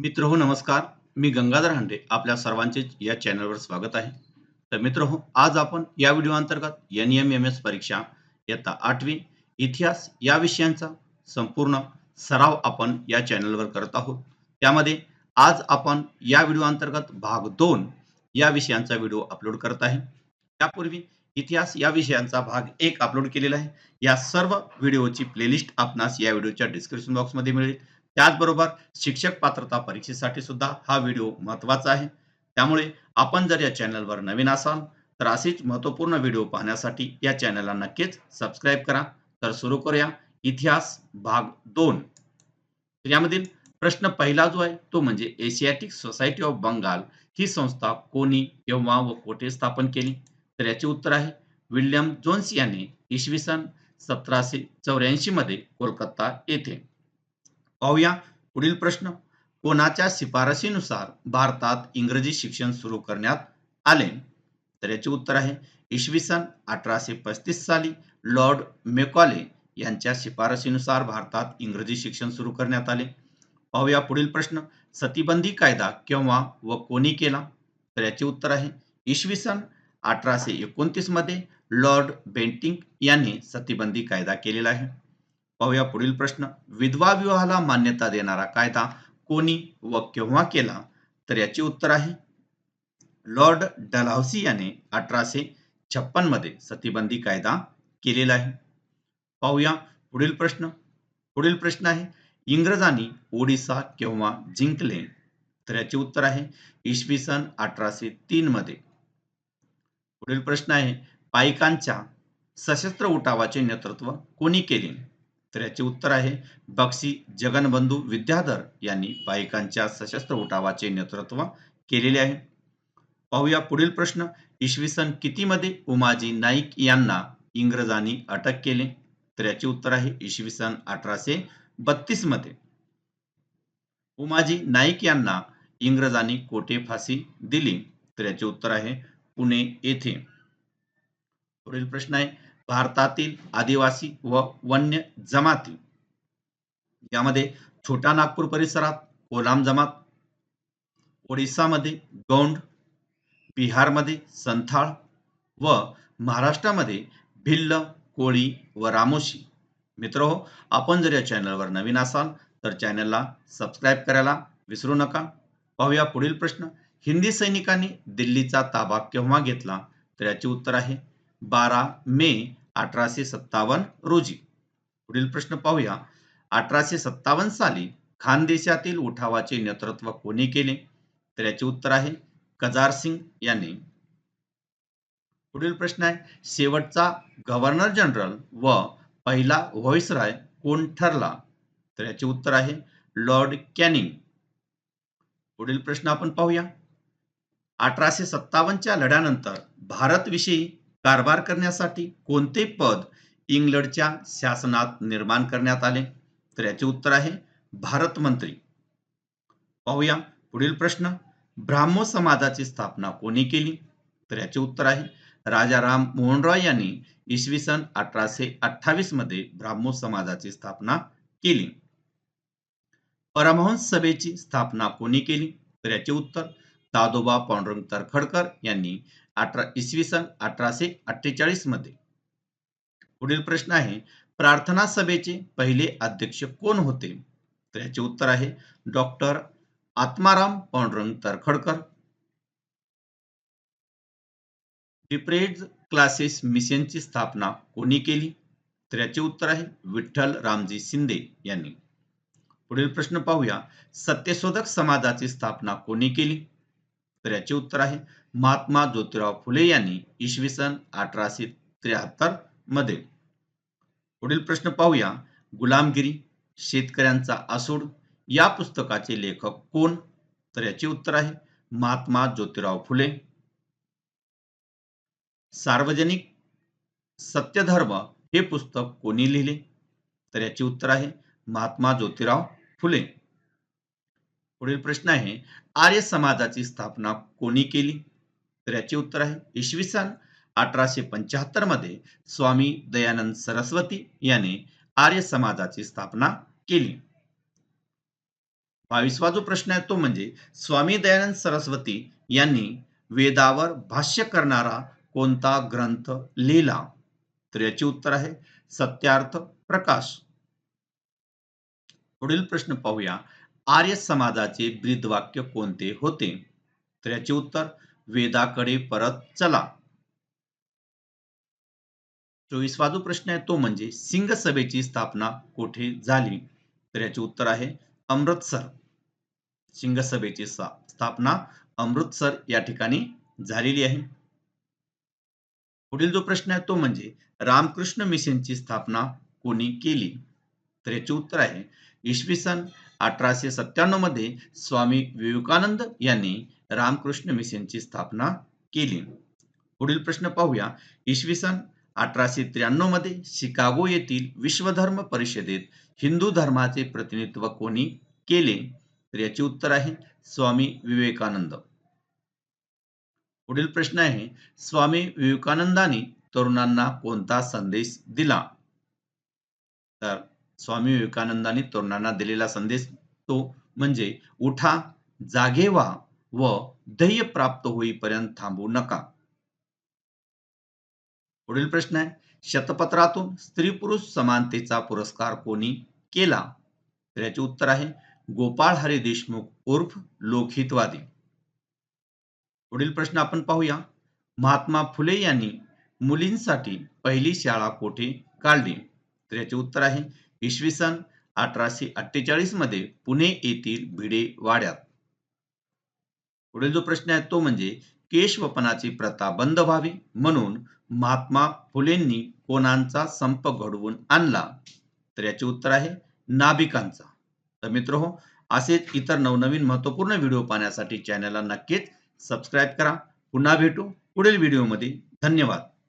मित्र हो नमस्कार. मी गंगाधर हांडे आपल्या सर्वांचे या चॅनलवर स्वागत आहे. तर मित्र हो आज आपण या व्हिडिओ अंतर्गत NMMS परीक्षा इयत्ता 8वी इतिहास या विषयांचा संपूर्ण सराव आपण या चॅनलवर करत आहोत. त्यामध्ये आज आपण या व्हिडिओ अंतर्गत भाग 2 या विषयांचा व्हिडिओ अपलोड करत आहे. त्यापूर्वी इतिहास या विषयांचा भाग 1 अपलोड केलेला आहे. या सर्व व्हिडिओची प्लेलिस्ट आपणास या व्हिडिओच्या डिस्क्रिप्शन बॉक्समध्ये मिळेल. त्याचबरोबर शिक्षक पात्रता परीक्षेसाठी सुद्धा हा व्हिडिओ महत्त्वाचा आहे. त्यामुळे आपण जर या चॅनलवर नवीन असाल तर असेच महत्त्वपूर्ण व्हिडिओ पाहण्यासाठी या चॅनलला नक्कीच सबस्क्राईब करा. तर सुरू करूया इतिहास भाग 2. तर यामधील प्रश्न पहिला जो आहे तो म्हणजे एशियाटिक सोसायटी ऑफ बंगाल ही संस्था कोणी, केव्हा व कुठे स्थापन केली? तर याचे उत्तर आहे विल्यम जोन्स यांनी इसवी सन 1784 मध्ये कोलकाता येथे. पाहूया पुढील प्रश्न. कोणाच्या शिफारशीनुसार भारतात इंग्रजी शिक्षण सुरू करण्यात आले? तर याचे उत्तर आहे इसवी सन 1835 साली लॉर्ड मेकॉले यांच्या शिफारशीनुसार भारतात इंग्रजी शिक्षण सुरू करण्यात आले. पाहूया पुढील प्रश्न. सतीबंदी कायदा केव्हा व कोणी केला? तर याचे उत्तर आहे इसवी सन 1829 मध्ये लॉर्ड बेंटिंक यांनी सतीबंदी कायदा केलेला आहे. पाहूया पुढील प्रश्न. विधवा विवाहाला मान्यता देणारा कायदा कोणी व केव्हा केला? तर याचे उत्तर आहे लॉर्ड डलहौसी याने 1856 मध्ये सतीबंदी कायदा केलेला आहे. पाहूया पुढील प्रश्न. पुढील प्रश्न आहे इंग्रजांनी ओडिसा केव्हा जिंकले? तर याचे उत्तर आहे इसवी सन 1803 मध्ये. पुढील प्रश्न आहे पाईकांच्या सशस्त्र उठावाचे नेतृत्व कोणी केले? तर याचे उत्तर आहे बक्षी जगनबंधू विद्याधर यांनी पाईकांच्या सशस्त्र उठावाचे नेतृत्व केलेले आहे. पाहूया पुढील प्रश्न. इसवी सन किती मध्ये उमाजी नाईक यांना इंग्रजांनी अटक केले? तर याचे उत्तर आहे इसवी सन 1832 मध्ये. उमाजी नाईक यांना इंग्रजांनी कोठे फाशी दिली? तर याचे उत्तर आहे पुणे येथे. पुढील प्रश्न आहे भारतातील आदिवासी व वन्य जमाती यामध्ये छोटा नागपूर परिसरात कोलाम जमात, ओडिसामध्ये गौंड, बिहारमध्ये संथाळ व महाराष्ट्रामध्ये भिल्ल, कोळी व रामोशी. मित्रहो, आपण जर या चॅनलवर नवीन असाल तर चॅनलला सबस्क्राईब करायला विसरू नका. पाहूया पुढील प्रश्न. हिंदी सैनिकांनी दिल्लीचा ताबा केव्हा घेतला? तर याचे उत्तर आहे 12 मे 1857 रोजी. पुढील प्रश्न पाहूया. 1857 साली खानदेशातील उठावाचे नेतृत्व कोणी केले? तर याचे उत्तर आहे कजार सिंग यांनी. पुढील प्रश्न आहे शेवटचा गव्हर्नर जनरल व पहिला व्हाईसरॉय कोण ठरला? तर याचे उत्तर आहे लॉर्ड कॅनिंग. पुढील प्रश्न आपण पाहूया. 1857 च्या लढ्यानंतर भारतविषयी कारभार करण्यासाठी कोणते पद इंग्लंडच्या शासनात निर्माण करण्यात आले? तर याचे उत्तर आहे भारत मंत्री. पाहूया पुढील प्रश्न. ब्राह्मो समाजाची स्थापना कोणी केली? तर याचे उत्तर आहे राजा राम मोहन रॉय यांनी इसवी सन 1828 मध्ये ब्राह्मो समाजाची स्थापना केली. परमहंस सभेची स्थापना कोणी केली? तर याचे उत्तर दादोबा पांडुरंग तर्खडकर यांनी इसवी सन 1848 मध्ये. पुढील प्रश्न आहे प्रार्थना सभेचे पहिले अध्यक्ष कोण होते? तर याचे उत्तर आहे डॉक्टर आत्माराम पांडुरंग तर्खडकर. डिप्रेज्ड क्लासेस मिशनची स्थापना कोणी केली? तर याचे उत्तर आहे विठ्ठल रामजी शिंदे यांनी. पुढील प्रश्न पाहूया. सत्यशोधक समाजाची स्थापना कोणी केली? तर याचे उत्तर आहे महात्मा ज्योतिराव फुले यांनी इसवी सन 1873 मध्ये. पुढील प्रश्न पाहूया. गुलामगिरी शेतकऱ्यांचा आसूड या पुस्तकाचे लेखक कोण? तर याचे उत्तर आहे महात्मा ज्योतिराव फुले. सार्वजनिक सत्यधर्म हे पुस्तक कोणी लिहिले? तर याचे उत्तर आहे महात्मा ज्योतिराव फुले. पुढील प्रश्न आहे आर्य समाजाची स्थापना कोणी केली? तर याचे उत्तर आहे इसवी सन 1875 मध्ये स्वामी दयानंद सरस्वती याने आर्य समाजाची स्थापना केली. 22वा जो प्रश्न आहे तो म्हणजे स्वामी दयानंद सरस्वती यांनी वेदावर भाष्य करणारा कोणता ग्रंथ लिहिला? तर याचे उत्तर आहे सत्यार्थ प्रकाश. पुढील प्रश्न पाहूया. आर्य समाजाचे ब्रीदवाक्य कोणते होते? तर याचे उत्तर वेदाकडे परत चला. 24वा जो प्रश्न आहे तो म्हणजे सिंग सभेची स्थापना कोठे झाली? तर याचे उत्तर आहे अमृतसर. सिंग सभेची स्थापना अमृतसर या ठिकाणी झालेली आहे. पुढील जो प्रश्न आहे तो म्हणजे रामकृष्ण मिशनची स्थापना कोणी केली? तर याचे उत्तर आहे इसवी सन 1897 मध्ये स्वामी विवेकानंद यांनी रामकृष्ण मिशनची स्थापना केली. पुढील प्रश्न पाहूया. इसवी सन 1893 मध्ये शिकागो येथील विश्वधर्म परिषदेत हिंदू धर्माचे प्रतिनिधित्व कोणी केले? तर याचे उत्तर आहे स्वामी विवेकानंद. पुढील प्रश्न आहे स्वामी विवेकानंदांनी तरुणांना कोणता संदेश दिला? तर स्वामी विवेकानंदांनी तरुणांना दिलेला संदेश तो म्हणजे उठा, जागे व्हा व ध्येय प्राप्त होईपर्यंत थांबू नका. पुढील प्रश्न आहे शतपत्रातून स्त्री पुरुष समानतेचा पुरस्कार कोणी केला? तर याचे उत्तर आहे गोपाळ हरी देशमुख उर्फ लोकहितवादी. पुढील प्रश्न आपण पाहूया. महात्मा फुले यांनी मुलींसाठी पहिली शाळा कोठे काढली? तर याचे उत्तर आहे इसवी सन 1848 मध्ये पुणे येथील भिडे वाड्यात. पुढील जो प्रश्न आहे तो म्हणजे केशवपनाची प्रथा बंद व्हावी म्हणून महात्मा फुलेंनी कोणाचा संप घडवून आणला? तर याचे उत्तर आहे नाभिकांचा. तर मित्रहो, असेच इतर नवनवीन महत्त्वपूर्ण व्हिडिओ पाहण्यासाठी चॅनलला नक्कीच सबस्क्राईब करा. पुन्हा भेटू पुढील व्हिडिओमध्ये. धन्यवाद.